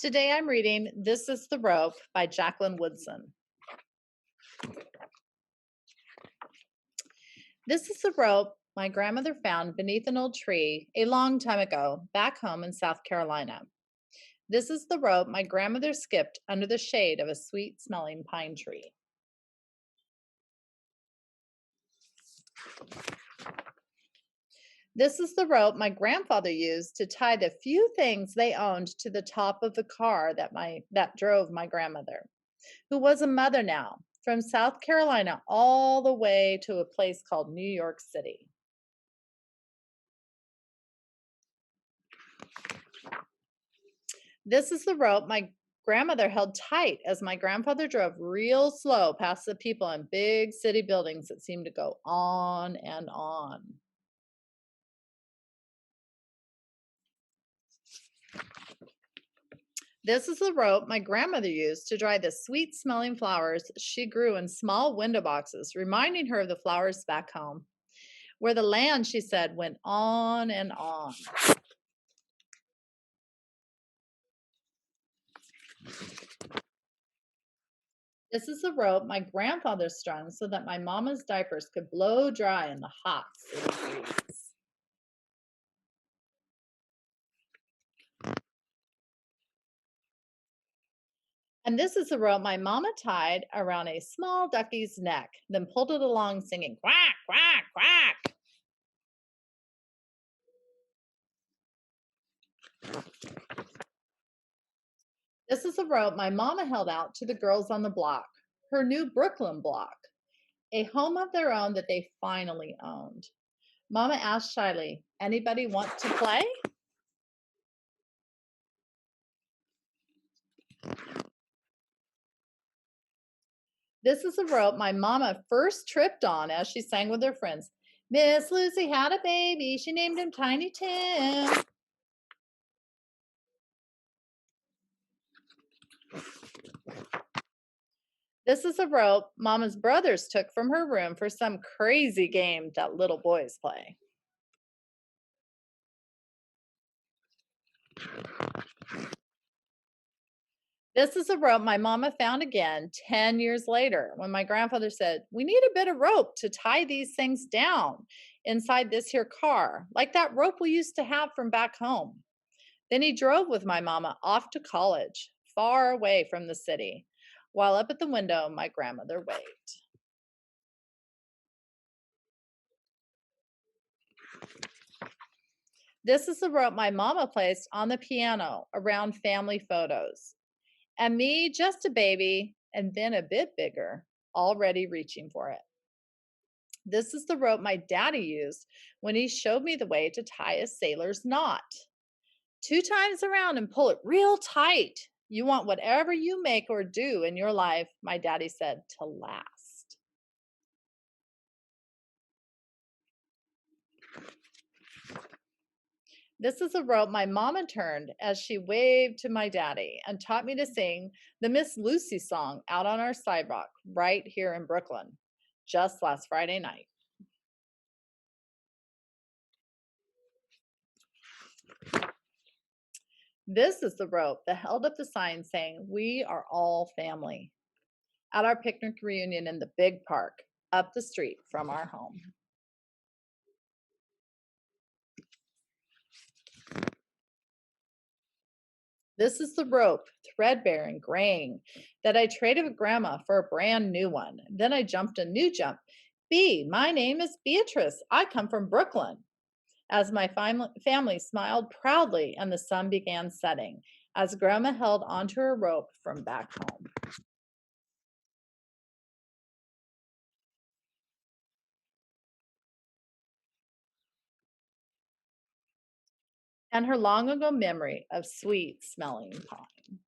Today I'm reading This is the Rope by Jacqueline Woodson. This is the rope my grandmother found beneath an old tree a long time ago back home in South Carolina. This is the rope my grandmother skipped under the shade of a sweet smelling pine tree. This is the rope my grandfather used to tie the few things they owned to the top of the car that drove my grandmother, who was a mother now, from South Carolina all the way to a place called New York City. This is the rope my grandmother held tight as my grandfather drove real slow past the people in big city buildings that seemed to go on and on. This is the rope my grandmother used to dry the sweet smelling flowers she grew in small window boxes, reminding her of the flowers back home, where the land, she said, went on and on. This is the rope my grandfather strung so that my mama's diapers could blow dry in the hot city breeze. And this is the rope my mama tied around a small ducky's neck, then pulled it along singing quack, quack, quack. This is the rope my mama held out to the girls on the block, her new Brooklyn block, a home of their own that they finally owned. Mama asked shyly, "Anybody want to play?" This is the rope my mama first tripped on as she sang with her friends. Miss Lucy had a baby, she named him Tiny Tim. This is a rope Mama's brothers took from her room for some crazy game that little boys play. This is a rope my mama found again 10 years later when my grandfather said, "We need a bit of rope to tie these things down inside this here car, like that rope we used to have from back home." Then he drove with my mama off to college, far away from the city, while up at the window my grandmother waved. This is the rope my mama placed on the piano around family photos. And me, just a baby, and then a bit bigger, already reaching for it. This is the rope my daddy used when he showed me the way to tie a sailor's knot. 2 times around and pull it real tight. You want whatever you make or do in your life, my daddy said, to last. This is a rope my mama turned as she waved to my daddy and taught me to sing the Miss Lucy song out on our sidewalk right here in Brooklyn just last Friday night. This is the rope that held up the sign saying, "We are all family," at our picnic reunion in the big park up the street from our home. This is the rope, threadbare and graying, that I traded with Grandma for a brand new one. Then I jumped a new jump. My name is Beatrice. I come from Brooklyn. As my family smiled proudly and the sun began setting, as Grandma held onto her rope from back home. And her long ago memory of sweet smelling pine.